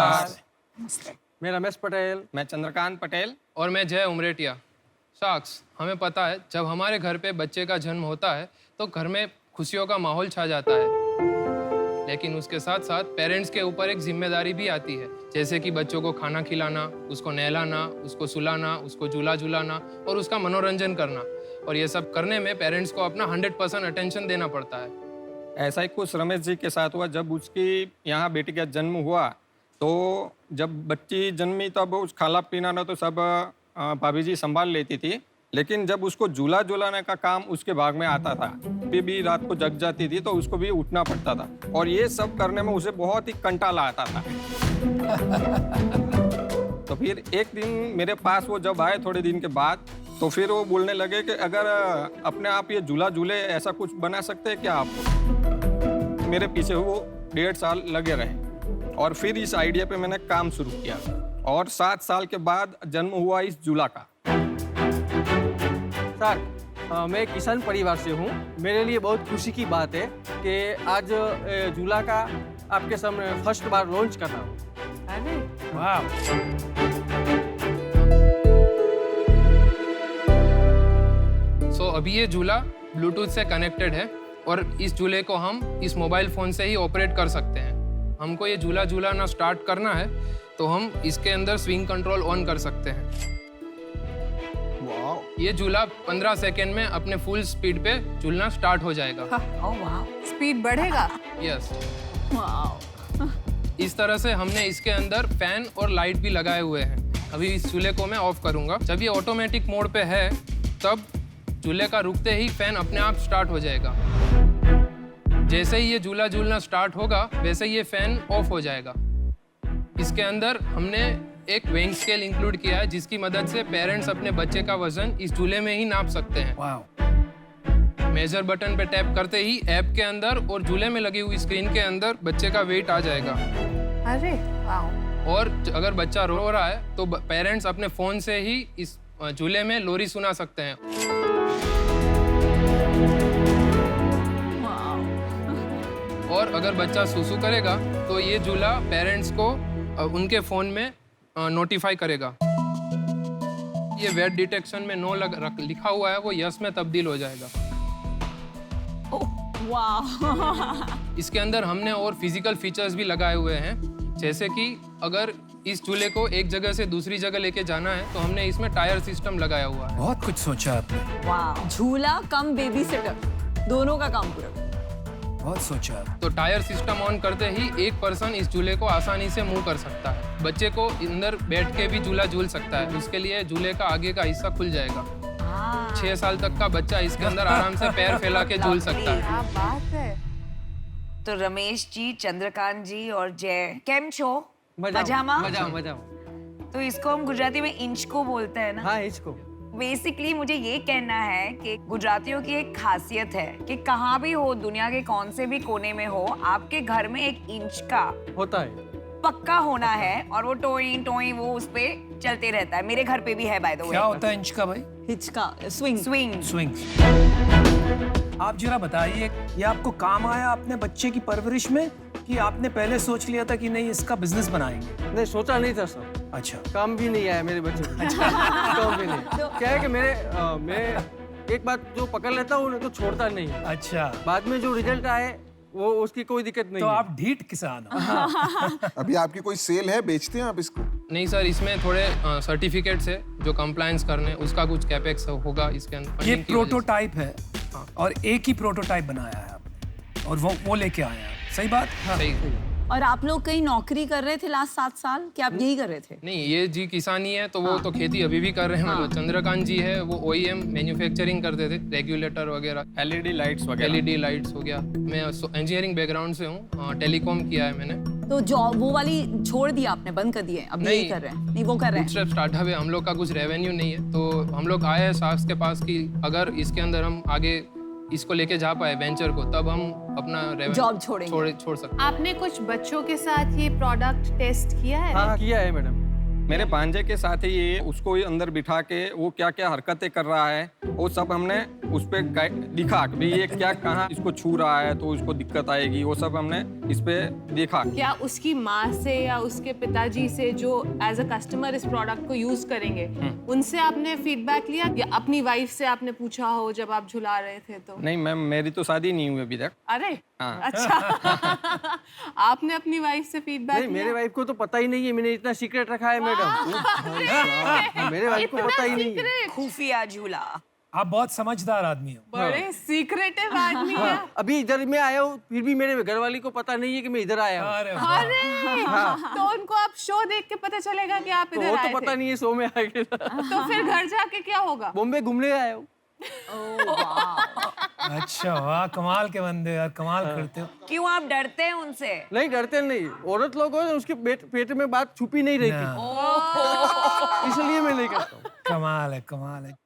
नमस्कार। मैं रमेश पटेल। मैं चंद्रकांत पटेल। और मैं जय उमरेटिया। साक्ष, हमें पता है जब हमारे घर पे बच्चे का जन्म होता है तो घर में खुशियों का माहौल छा जाता है, लेकिन उसके साथ साथ पेरेंट्स के ऊपर एक जिम्मेदारी भी आती है, जैसे कि बच्चों को खाना खिलाना, उसको नहलाना, उसको सुलाना, उसको झूला झुलाना और उसका मनोरंजन करना। और ये सब करने में पेरेंट्स को अपना 100% अटेंशन देना पड़ता है। ऐसा ही कुछ रमेश जी के साथ हुआ। जब उसकी यहाँ बेटी का जन्म हुआ तो जब बच्ची जन्मी तब उस खाना पीना ना तो सब भाभी जी संभाल लेती थी, लेकिन जब उसको झूला झुलाने का काम उसके भाग में आता था, भी रात को जग जाती थी तो उसको भी उठना पड़ता था और ये सब करने में उसे बहुत ही कंटाला आता था। तो फिर एक दिन मेरे पास वो जब आए थोड़े दिन के बाद, तो फिर वो बोलने लगे कि अगर अपने आप ये झूला झूले ऐसा कुछ बना सकते हैं क्या आप? मेरे पीछे वो 1.5 साल लगे रहे और फिर इस आइडिया पे मैंने काम शुरू किया और 7 साल के बाद जन्म हुआ इस झूला का। सर, मैं किसान परिवार से हूँ। मेरे लिए बहुत खुशी की बात है कि आज झूला का आपके सामने फर्स्ट बार लॉन्च कर रहा हूँ। वाह। अभी ये झूला ब्लूटूथ से कनेक्टेड है और इस झूले को हम इस मोबाइल फ़ोन से ही ऑपरेट कर सकते हैं। हमको ये झूला झूलाना स्टार्ट करना है तो हम इसके अंदर स्विंग कंट्रोल ऑन कर सकते हैं। ये झूला 15 सेकेंड में अपने फुल स्पीड पे झूलना स्टार्ट हो जाएगा। स्पीड बढ़ेगा? यस। इस तरह से हमने इसके अंदर फैन और लाइट भी लगाए हुए हैं। अभी इस झूले को मैं ऑफ करूंगा। जब ये ऑटोमेटिक मोड पे है तब झूले का रुकते ही फैन अपने आप स्टार्ट हो जाएगा। जैसे ही ये झूला झूलना स्टार्ट होगा वैसे ही ये फैन ऑफ हो जाएगा। इसके अंदर हमने एक वेइंग स्केल इंक्लूड किया है जिसकी मदद से पेरेंट्स अपने बच्चे का वजन इस झूले में ही नाप सकते हैं। मेजर बटन पे टैप करते ही ऐप के अंदर और झूले में लगी हुई स्क्रीन के अंदर बच्चे का वेट आ जाएगा। अरे वाह। और अगर बच्चा रो रहा है तो पेरेंट्स अपने फोन से ही इस झूले में लोरी सुना सकते हैं। और अगर बच्चा सुसु करेगा तो ये झूला पेरेंट्स को उनके फोन में नोटिफाई करेगा। ये वेट डिटेक्शन में नो लिखा हुआ है वो यस में तब्दील हो जाएगा। वाह। इसके अंदर हमने और फिजिकल फीचर्स भी लगाए हुए हैं, जैसे कि अगर इस झूले को एक जगह से दूसरी जगह लेके जाना है तो हमने इसमें टायर सिस्टम लगाया हुआ है। बहुत कुछ सोचा आपने। वाह। झूला कम बेबी सिटर, दोनों का काम पूरा। बहुत सोचा। तो टायर सिस्टम ऑन करते ही एक पर्सन इस झूले को आसानी से मूव कर सकता है। बच्चे को अंदर बैठ के भी झूला झूल सकता है। उसके लिए झूले का आगे का हिस्सा खुल जाएगा। 6 साल तक का बच्चा इसके अंदर आराम से पैर फैला के झूल सकता है। क्या बात है। तो रमेश जी, चंद्रकांत जी और जय, केम छो? मजामा। तो इसको हम गुजराती में इंच को बोलते हैं ना? हाँ, इसको बेसिकली मुझे ये कहना है कि गुजरातियों की एक खासियत है कि कहाँ भी हो, दुनिया के कौन से भी कोने में हो, आपके घर में एक इंच का होता है, पक्का होना है और वो टोई टोई वो उस पे चलते रहता है। मेरे घर पे भी है बाय द वे। क्या होता है इंच का भाई? हिचका, स्विंग। स्विंग। स्विंग। आप जरा बताइए, ये आपको काम आया अपने बच्चे की परवरिश में कि आपने पहले सोच लिया था कि नहीं इसका बिजनेस बनाएंगे? नहीं, सोचा नहीं था सर। अच्छा। काम भी नहीं आया मेरे बच्चे को। काम भी नहीं। क्या है कि मैं एक बात जो पकड़ लेता हूँ तो छोड़ता नहीं। अच्छा। बाद में जो रिजल्ट आए वो उसकी कोई दिक्कत नहीं तो है। आप ढीठ किसान हो। अभी आपकी कोई सेल है, बेचते हैं आप इसको? नहीं सर, इसमें थोड़े सर्टिफिकेट्स है जो कंप्लायंस करने, उसका कुछ कैपेक्स होगा इसके अंदर। ये प्रोटोटाइप है। हाँ। और एक ही प्रोटोटाइप बनाया है आपने और वो लेके आए हैं। सही बात? सही। और आप लोग कहीं नौकरी कर रहे थे लास्ट 7 साल, क्या आप यही कर रहे थे? नहीं, ये जी किसानी है तो वो तो खेती अभी भी कर रहे हैं। मतलब चंद्रकांत जी है वो OEM मैन्युफैक्चरिंग करते थे, रेगुलेटर वगैरह, LED लाइट्स वगैरह। LED लाइट्स हो गया। मैं इंजीनियरिंग बैकग्राउंड से हूँ, टेलीकॉम किया है मैंने। तो जॉब वो वाली छोड़ दी आपने, बंद कर दी है? अब यही कर रहे हैं? नहीं, वो कर रहे हैं। बूटस्ट्रैप स्टार्टअप है, हम लोग का कुछ रेवेन्यू नहीं है तो हम लोग आए हैं साक्ष के पास कि अगर इसके अंदर हम आगे इसको लेके जा पाए वेंचर को, तब हम अपना जॉब छोड़ेंगे। छोड़ सकते। आपने कुछ बच्चों के साथ ये प्रोडक्ट टेस्ट किया है? हाँ, किया है मैडम। मेरे भांजे के साथ ही ये उसको अंदर बिठा के वो क्या क्या हरकतें कर रहा है वो सब हमने उस पे दिखा कि भाई ये क्या कहाँ इसको छू रहा है तो उसको दिक्कत आएगी, वो सब हमने इस पे देखा। क्या उसकी माँ से या उसके पिताजी से जो एज अ कस्टमर इस प्रोडक्ट को यूज करेंगे उनसे आपने फीडबैक लिया या अपनी वाइफ से आपने पूछा हो जब आप झुला रहे थे तो? नहीं मैम, मेरी तो शादी नहीं हुई अभी तक। अरे हाँ। अच्छा आपने अपनी वाइफ से फीडबैक नहीं, मेरे वाइफ को तो पता ही नहीं है, मैंने इतना सीक्रेट रखा है मैडम। मेरे वाइफ को पता ही नहीं है। खुफिया झूला। आप बहुत समझदार आदमी हो। बड़े सीक्रेटिव आदमी है। अभी इधर मैं आया हूँ, फिर भी मेरे घरवाली को पता नहीं है कि मैं इधर आया हूँ। अरे वाह। अरे तो उनको आप शो देख के पता चलेगा कि आप तो इधर वो आए तो पता थे। नहीं है शो में आके। तो फिर घर जाके क्या होगा? बॉम्बे घूमने आया हूँ। अच्छा वाह, कमाल के बंदे यार, कमाल करते हो। क्यों आप डरते हैं उनसे? नहीं डरते नहीं, औरत लोग हो उसके पेट में बात छुपी नहीं रहती, इसलिए मैं नहीं करता हूँ। कमाल है, कमाल है।